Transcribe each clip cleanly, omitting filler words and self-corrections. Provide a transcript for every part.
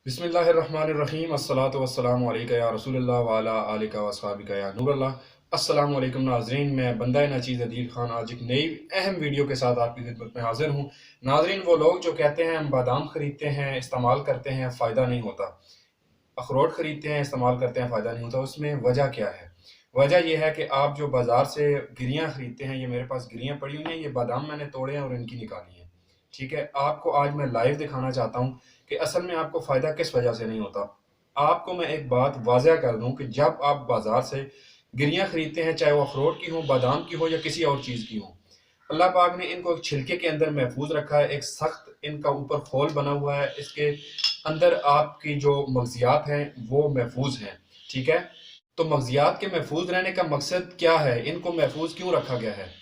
बिस्मिल्लाहिर्रहमानिर्रहीम अस्सलातु वस्सलामु अलैका या रसूल अल्लाह व अला आलिका व अस्हाबिका या नूर अल्लाह। अस्सलामु अलैकुम नाज़रीन, मैं बंदा नाचीज़ अदील खान आज एक नई अहम वीडियो के साथ आपकी खिदमत में हाजिर हूँ। नाज़रीन, वो लोग जो कहते हैं हम बादाम खरीदते हैं, इस्तेमाल करते हैं, फ़ायदा नहीं होता, अखरोट खरीदते हैं, इस्तेमाल करते हैं, फ़ायदा नहीं होता, उसमें वजह क्या है? वजह यह है कि आप जो बाज़ार से गिरियाँ खरीदते हैं, ये मेरे पास गिरियाँ पड़ी हुई हैं, ये बादाम मैंने तोड़े हैं और इनकी निकाली हैं। ठीक है, आपको आज मैं लाइव दिखाना चाहता हूँ कि असल में आपको फ़ायदा किस वजह से नहीं होता। आपको मैं एक बात वाज़ह कर दूँ कि जब आप बाज़ार से गिरियाँ खरीदते हैं, चाहे वो अखरोट की हों, बादाम की हो या किसी और चीज़ की हों, अल्लाह पाक ने इनको एक छिलके के अंदर महफूज रखा है, एक सख्त इनका ऊपर खोल बना हुआ है, इसके अंदर आपकी जो मग़ज़ियात हैं वो महफूज हैं। ठीक है, तो मग़ज़ियात के महफूज रहने का मकसद क्या है, इनको महफूज क्यों रखा गया है?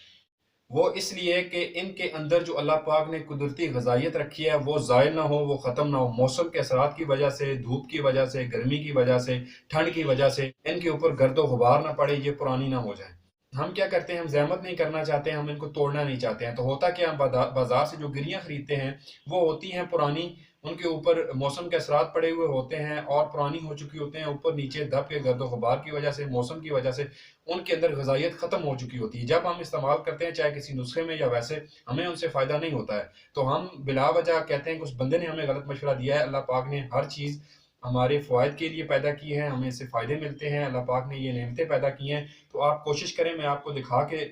वो इसलिए कि इनके अंदर जो अल्लाह पाक ने कुदरती ग़िज़ाइयत रखी है वो ज़ायल ना हो, वो ख़त्म ना हो। मौसम के असरात की वजह से, धूप की वजह से, गर्मी की वजह से, ठंड की वजह से इनके ऊपर गर्द व गुबार ना पड़े, ये पुरानी ना हो जाए। हम क्या करते हैं, हम ज़हमत नहीं करना चाहते हैं, हम इनको तोड़ना नहीं चाहते हैं, तो होता क्या, हम बाज़ार से जो गिरियाँ खरीदते हैं वो होती हैं पुरानी, उनके ऊपर मौसम के असरात पड़े हुए होते हैं और पुरानी हो चुकी होते हैं, ऊपर नीचे दब के गर्द व गुबार की वजह से, मौसम की वजह से उनके अंदर ग़िज़ाइयत ख़त्म हो चुकी होती है। जब हम इस्तेमाल करते हैं, चाहे किसी नुस्खे में या वैसे, हमें उनसे फ़ायदा नहीं होता है, तो हम बिला वजह कहते हैं कि उस बंदे ने हमें गलत मशवरा दिया है। अल्लाह पाक ने हर चीज़ हमारे फ़वाइद के लिए पैदा की है, हमें इससे फ़ायदे मिलते हैं, अल्लाह पाक ने ये नेमतें पैदा की हैं। तो आप कोशिश करें, मैं आपको दिखा के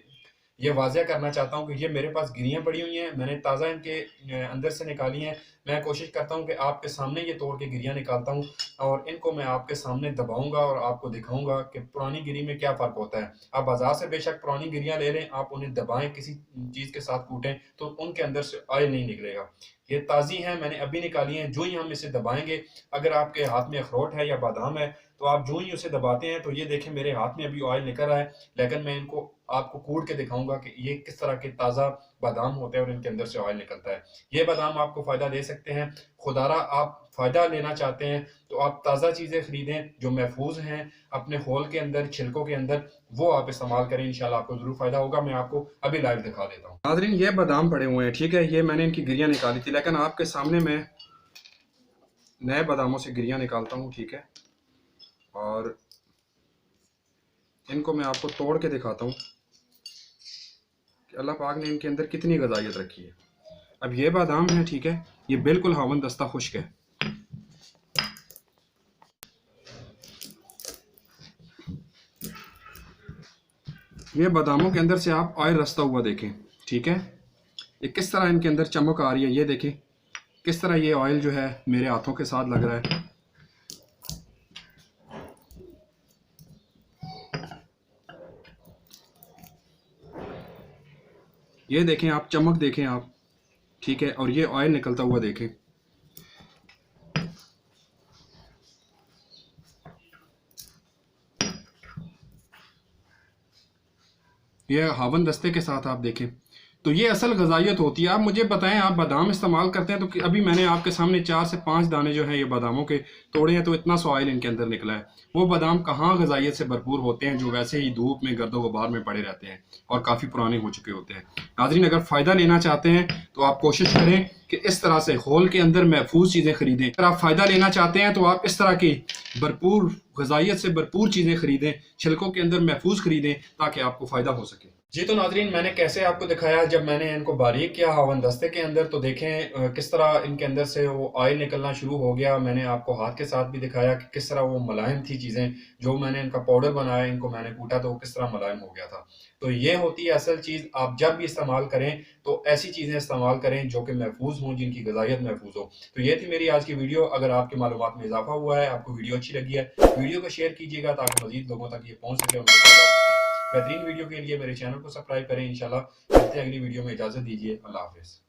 ये वाज़ह करना चाहता हूँ कि ये मेरे पास गिरियाँ पड़ी हुई हैं, मैंने ताज़ा इनके अंदर से निकाली हैं। मैं कोशिश करता हूँ कि आपके सामने ये तोड़ के गिरियाँ निकालता हूँ और इनको मैं आपके सामने दबाऊँगा और आपको दिखाऊँगा कि पुरानी गिरी में क्या फ़र्क होता है। आप बाज़ार से बेशक पुरानी गिरियाँ ले लें, आप उन्हें दबाएँ, किसी चीज़ के साथ कूटें, तो उनके अंदर से ऑयल नहीं निकलेगा। ये ताज़ी हैं, मैंने अभी निकाली हैं, जो ही हम इसे दबाएँगे, अगर आपके हाथ में अखरोट है या बादाम है, तो आप जो ही उसे दबाते हैं, तो ये देखें मेरे हाथ में अभी ऑयल निकल रहा है, लेकिन मैं इनको आपको कूट के दिखाऊँगा कि ये किस तरह के ताज़ा बादाम होते हैं और इनके अंदर से ऑयल निकलता है। ये बादाम आपको फ़ायदा दे सकते हैं। खुदारा आप फ़ायदा लेना चाहते हैं, तो आप ताज़ा चीज़ें खरीदें जो महफूज हैं, अपने होल के अंदर, छिलकों के अंदर, वो आप इस्तेमाल करें, इंशाल्लाह आपको ज़रूर फ़ायदा होगा। मैं आपको अभी लाइव दिखा देता हूँ। नाज़रीन, ये बादाम पड़े हुए हैं, ठीक है, ये मैंने इनकी गिरियाँ निकाली थी, लेकिन आपके सामने मैं नए बादामों से गिरियाँ निकालता हूँ, ठीक है, और इनको मैं आपको तोड़ के दिखाता हूँ कि अल्लाह पाक ने इनके अंदर कितनी ग़िज़ाइयत रखी है। अब ये बादाम है, ठीक है, ये बिल्कुल हावन दस्ता खुश्क है। ये बादामों के अंदर से आप ऑयल रसता हुआ देखें, ठीक है, ये किस तरह इनके अंदर चमक आ रही है, ये देखें किस तरह ये ऑयल जो है मेरे हाथों के साथ लग रहा है। ये देखें आप, चमक देखें आप, ठीक है, और ये ऑयल निकलता हुआ देखें। ये हावन दस्ते के साथ आप देखें, तो ये असल ग़िज़ाइयत होती है। आप मुझे बताएं, आप बादाम इस्तेमाल करते हैं, तो अभी मैंने आपके सामने 4 से 5 दाने जो हैं ये बादामों के तोड़े हैं, तो इतना सा ऑयल इनके अंदर निकला है। वो बादाम कहाँ ग़िज़ाइयत से भरपूर होते हैं जो वैसे ही धूप में गर्दो गुबार में पड़े रहते हैं और काफ़ी पुराने हो चुके होते हैं। नाज़रीन, अगर फ़ायदा लेना चाहते हैं तो आप कोशिश करें कि इस तरह से होल के अंदर महफूज चीज़ें खरीदें। अगर आप फ़ायदा लेना चाहते हैं तो आप इस तरह की भरपूर ग़िज़ाइयत से भरपूर चीज़ें खरीदें, छिलकों के अंदर महफूज खरीदें, ताकि आपको फ़ायदा हो सके। जी, तो नाज़रीन, मैंने कैसे आपको दिखाया, जब मैंने इनको बारीक किया हवन दस्ते के अंदर, तो देखें किस तरह इनके अंदर से वो ऑयल निकलना शुरू हो गया। मैंने आपको हाथ के साथ भी दिखाया कि किस तरह वो मुलायम थी चीज़ें, जो मैंने इनका पाउडर बनाया, इनको मैंने कूटा तो वो किस तरह मुलायम हो गया था। तो ये होती है असल चीज़। आप जब भी इस्तेमाल करें तो ऐसी चीज़ें इस्तेमाल करें जो कि महफूज हों, जिनकी ग़िज़ाइयत महफूज हो। तो ये थी मेरी आज की वीडियो। अगर आपकी मालूमात में इजाफा हुआ है, आपको वीडियो अच्छी लगी है, वीडियो को शेयर कीजिएगा ताकि मज़ीद लोगों तक ये पहुँच सके, उनको फ़ायदा हो सके। बेहतरीन वीडियो के लिए मेरे चैनल को सब्सक्राइब करें। इंशाल्लाह मिलते हैं अगली वीडियो में, इजाज़त दीजिए। अल्लाह हाफ़िज़।